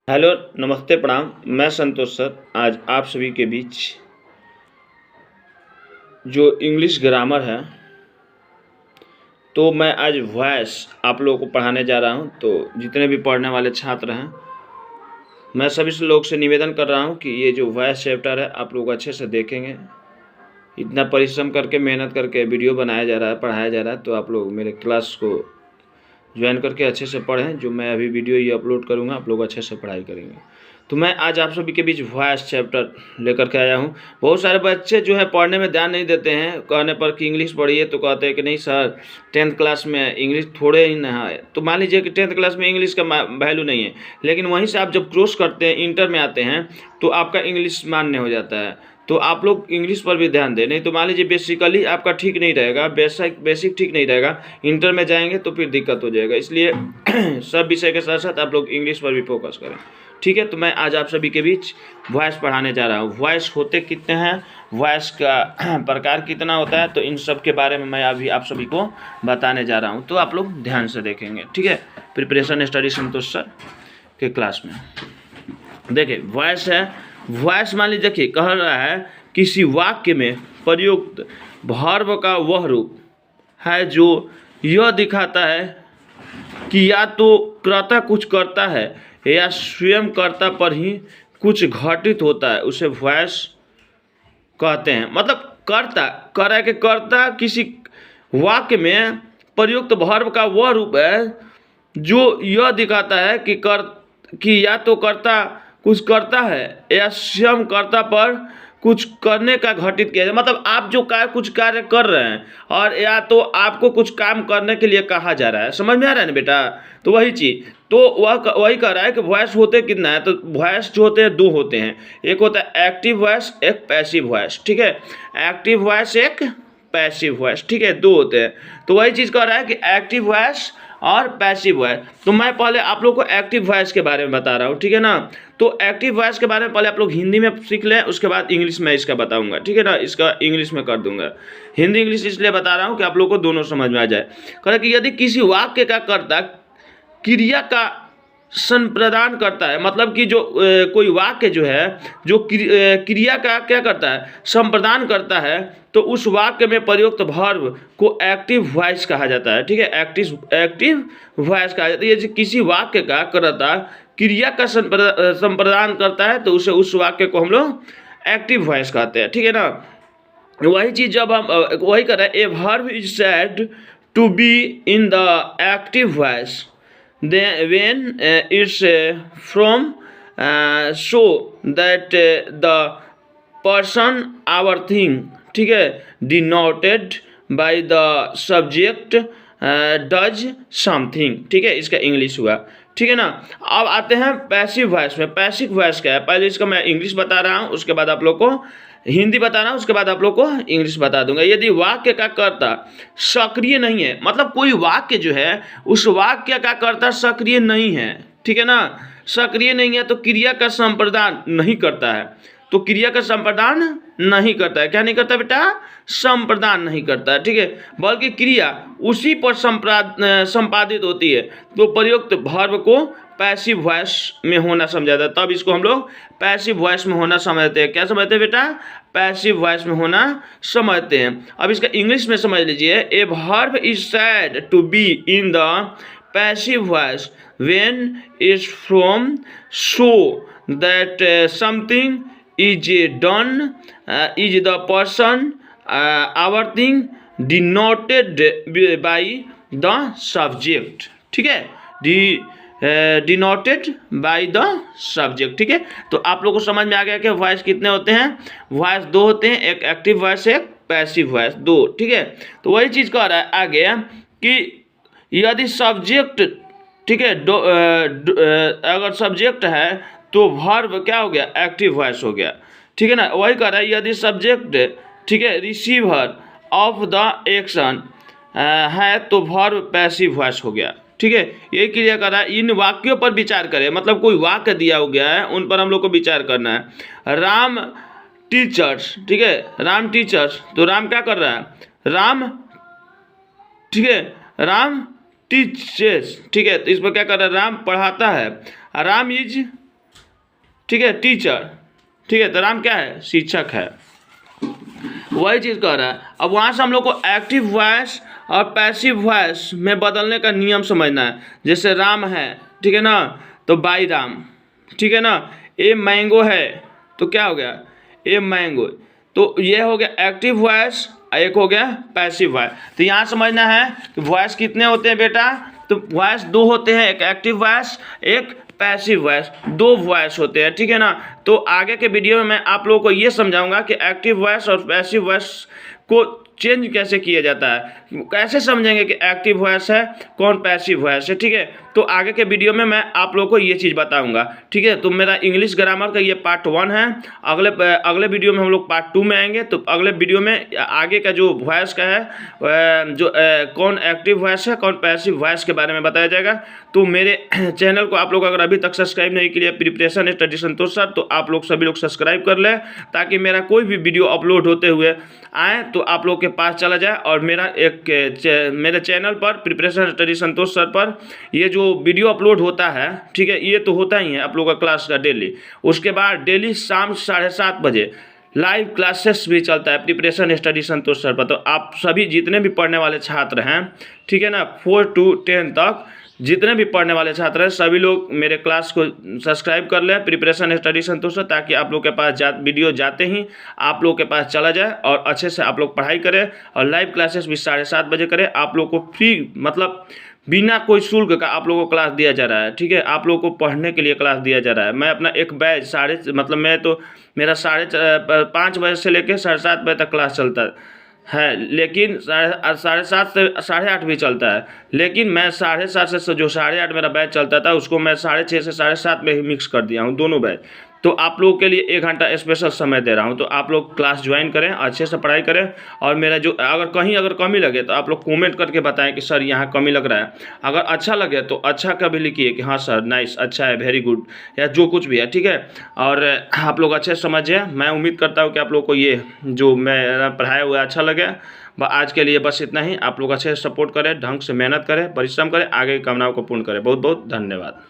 Hello, नमस्ते, प्रणाम। मैं संतोष सर आज आप सभी के बीच जो इंग्लिश ग्रामर है, तो मैं आज वॉइस आप लोगों को पढ़ाने जा रहा हूं। तो जितने भी पढ़ने वाले छात्र हैं, मैं सभी से लोग से निवेदन कर रहा हूं कि ये जो वॉइस चैप्टर है आप लोग अच्छे से देखेंगे। इतना परिश्रम करके, मेहनत करके वीडियो बनाया जा रहा है, पढ़ाया जा रहा है, तो आप लोग मेरे क्लास को ज्वाइन करके अच्छे से पढ़ें। जो मैं अभी वीडियो ये अपलोड करूँगा, आप लोग अच्छे से पढ़ाई करेंगे। तो मैं आज आप सभी के बीच वॉइस चैप्टर लेकर के आया हूँ। बहुत सारे बच्चे जो है पढ़ने में ध्यान नहीं देते हैं, कहने पर कि इंग्लिश पढ़िए तो कहते हैं कि नहीं सर, 10th क्लास में इंग्लिश थोड़े ही ना है। तो मान लीजिए कि 10th क्लास में इंग्लिश का वैल्यू नहीं है, लेकिन वहीं से आप जब क्रॉस करते हैं, इंटर में आते हैं, तो आपका इंग्लिश मान्य हो जाता है। तो आप लोग इंग्लिश पर भी ध्यान दें। नहीं तो मान लीजिए बेसिकली आपका ठीक नहीं रहेगा, बेसिक ठीक नहीं रहेगा, इंटर में जाएंगे तो फिर दिक्कत हो जाएगा। इसलिए सब विषय के साथ साथ आप लोग इंग्लिश पर भी फोकस करें, ठीक है। तो मैं आज आप सभी के बीच वॉइस पढ़ाने जा रहा हूँ। वॉइस होते कितने हैं, वॉइस का प्रकार कितना होता है, तो इन सब के बारे में मैं अभी आप सभी को बताने जा रहा हूँ। तो आप लोग ध्यान से देखेंगे, ठीक है। प्रिपरेशन स्टडी संतोष सर के क्लास में देखिए वॉइस है। वॉइस मान लीजिए, देखिए कह रहा है किसी वाक्य में प्रयुक्त वर्ब का वह रूप है जो यह दिखाता है कि या तो कर्ता कुछ करता है या स्वयं कर्ता पर ही कुछ घटित होता है, उसे वॉइस कहते हैं। मतलब कर्ता कह रहा है कि कर्ता किसी वाक्य में प्रयुक्त वर्ब का वह रूप है जो यह दिखाता है कि या तो कर्ता कुछ करता है या स्वयं कर्ता पर कुछ करने का घटित किया जाए। मतलब आप जो कुछ कार्य कर रहे हैं और या तो आपको कुछ काम करने के लिए कहा जा रहा है। समझ में आ रहा है ना बेटा? तो वही चीज़, तो वही कह रहा है कि वॉइस होते कितना है। तो वॉइस जो होते हैं दो होते हैं, एक होता है एक्टिव वॉइस, एक पैसिव वॉइस, ठीक है। एक्टिव वॉइस, एक पैसिव वॉइस, ठीक है, दो होते हैं। तो वही चीज़ कह रहा है कि एक्टिव वॉइस और पैसिव वॉइस। तो मैं पहले आप लोग को एक्टिव वॉइस के बारे में बता रहा हूँ, ठीक है ना। तो एक्टिव वॉइस के बारे में पहले आप लोग हिंदी में सीख लें, उसके बाद इंग्लिश में इसका बताऊंगा, ठीक है ना। इसका इंग्लिश में कर दूंगा। हिंदी इंग्लिश इसलिए बता रहा हूँ कि आप लोग को दोनों समझ में आ जाए। कह रहा कि यदि किसी वाक्य का कर्ता क्रिया का संप्रदान करता है, मतलब कि जो कोई वाक्य जो है जो क्रिया का क्या करता है, संप्रदान करता है, तो उस वाक्य में प्रयुक्त वर्ब को एक्टिव वॉइस कहा जाता है, ठीक है। एक्टिव वॉइस कहा जाता है। यदि किसी वाक्य का कर्ता क्रिया का संप्रदान करता है तो उसे उस वाक्य को हम लोग एक्टिव वॉइस कहते हैं, ठीक है ना। वही चीज़ जब हम वही कर रहे हैं, a verb is said to be in the active voice when it's from so that the person our thing, ठीक है, denoted by the subject does something, ठीक है। इसका इंग्लिश हुआ, ठीक है ना। अब आते हैं पैसिव वॉइस में। पैसिव वॉइस क्या है, पहले इसका मैं इंग्लिश बता रहा हूँ, उसके बाद आप लोग को हिंदी बता रहा हूँ, उसके बाद आप लोग को इंग्लिश बता दूंगा। यदि वाक्य का कर्ता सक्रिय नहीं है, मतलब कोई वाक्य जो है उस वाक्य का कर्ता सक्रिय नहीं है, ठीक है ना, सक्रिय नहीं है, तो क्रिया का संप्रदान नहीं करता है। तो क्रिया का संप्रदान नहीं करता है, क्या नहीं करता बेटा, संप्रदान नहीं करता है, ठीक है, बल्कि क्रिया उसी पर संपादित होती है। तो प्रयुक्त वर्ब को पैसिव वॉइस में होना समझा जाता है, तब इसको हम लोग पैसिव वॉइस में होना समझते हैं। क्या समझते हैं बेटा, पैसिव वॉइस में होना समझते हैं। अब इसका इंग्लिश में समझ लीजिए, a verb is said to be in the passive voice when is from show that something is done is the person our thing denoted by the subject, ठीक है, denoted by the subject, ठीक है। तो आप लोगों को समझ में आ गया कि वॉइस कितने होते हैं। वॉइस दो होते हैं, एक एक्टिव वॉइस, एक पैसिव वॉइस, दो, ठीक है। तो वही चीज़ कह रहा है आगे कि यदि सब्जेक्ट, ठीक है, अगर सब्जेक्ट है तो वर्ब क्या हो गया, एक्टिव वॉइस हो गया, ठीक है ना। वही कह रहा है यदि सब्जेक्ट, ठीक है, रिसीवर ऑफ द एक्शन है तो वर्ब पैसिव वॉइस हो गया, ठीक है। यही क्लियर कर रहा है। इन वाक्यों पर विचार करें, मतलब कोई वाक्य दिया हो गया है, उन पर हम लोग को विचार करना है। राम टीचर्स, ठीक है, राम टीचर्स, तो राम क्या कर रहा है, राम, ठीक है, राम टीचर्स, ठीक है। तो इस पर क्या कर रहा है, राम पढ़ाता है। राम इज ठीक है, टीचर, ठीक है, तो राम क्या है, शिक्षक है, वही चीज़ कह रहा है। अब वहाँ से हम लोग को एक्टिव वॉइस और पैसिव वॉइस में बदलने का नियम समझना है। जैसे राम है, ठीक है ना, तो बाई राम, ठीक है ना। ए मैंगो है तो क्या हो गया, ए मैंगो, तो ये हो गया एक्टिव वॉइस, एक हो गया पैसिव वॉइस। तो यहाँ समझना है कि वॉइस कितने होते हैं बेटा, तो वॉइस दो होते हैं, एक एक्टिव वॉइस, एक पैसिव वॉइस, दो वॉइस होते हैं, ठीक है ना। तो आगे के वीडियो में मैं आप लोगों को ये समझाऊंगा कि एक्टिव वॉइस और पैसिव वॉइस को चेंज कैसे किया जाता है, कैसे समझेंगे कि एक्टिव वॉइस है कौन पैसिव वॉइस है, ठीक है। तो आगे के वीडियो में मैं आप लोगों को ये चीज़ बताऊंगा, ठीक है। तो मेरा इंग्लिश ग्रामर का ये पार्ट 1 है। अगले वीडियो में हम लोग पार्ट 2 में आएंगे। तो अगले वीडियो में आगे का जो वॉइस का है, जो कौन एक्टिव वॉइस है कौन पैसिव वॉइस के बारे में बताया जाएगा। तो मेरे चैनल को आप लोग अगर अभी तक सब्सक्राइब नहीं किया प्रिपरेशन स्टडी संतोष सर, तो आप लोग सभी लोग सब्सक्राइब कर लें, ताकि मेरा कोई भी वीडियो अपलोड होते हुए आए तो आप लोग के पास चला जाए। और मेरे चैनल पर प्रिपरेशन स्टडी संतोष सर पर ये जो वीडियो अपलोड होता है, ठीक है, ये तो होता ही है आप लोगों का क्लास का डेली। उसके बाद डेली शाम 7:30 बजे लाइव क्लासेस भी चलता है प्रिपरेशन स्टडी संतोष सर पर। तो आप सभी जितने भी पढ़ने वाले छात्र हैं, ठीक है ना, 4 to 10 तक जितने भी पढ़ने वाले छात्र हैं, सभी लोग मेरे क्लास को सब्सक्राइब कर लें प्रिपरेशन स्टडी संतोष सर, ताकि आप लोग के पास वीडियो जाते ही आप लोग के पास चला जाए और अच्छे से आप लोग पढ़ाई करें। और लाइव क्लासेस भी 7:30 बजे करें। आप लोग को फ्री, मतलब बिना कोई शुल्क का आप लोगों को क्लास दिया जा रहा है, ठीक है। आप लोगों को पढ़ने के लिए क्लास दिया जा रहा है। मैं अपना एक बैच मेरा 5:30 बजे से लेकर 7:30 बजे तक क्लास चलता है, लेकिन 7:30 से 8:30 भी चलता है। लेकिन मैं 7:30 से जो 8:30 मेरा बैच चलता था, उसको मैं 6:30 से 7:30 में ही मिक्स कर दिया हूँ, दोनों बैच। तो आप लोगों के लिए 1 घंटा स्पेशल समय दे रहा हूँ। तो आप लोग क्लास ज्वाइन करें, अच्छे से पढ़ाई करें। और मेरा जो अगर कमी लगे तो आप लोग कमेंट करके बताएं कि सर यहाँ कमी लग रहा है। अगर अच्छा लगे तो अच्छा का भी लिखिए कि हाँ सर नाइस, अच्छा है, वेरी गुड, या जो कुछ भी है, ठीक है। और आप लोग अच्छे से समझिए। मैं उम्मीद करता हूँ कि आप लोग को ये जो मैं पढ़ाया हुआ अच्छा लगे। आज के लिए बस इतना ही। आप लोग अच्छे से सपोर्ट करें, ढंग से मेहनत करें, परिश्रम करें, आगे की कामनाओं को पूर्ण करें। बहुत बहुत धन्यवाद।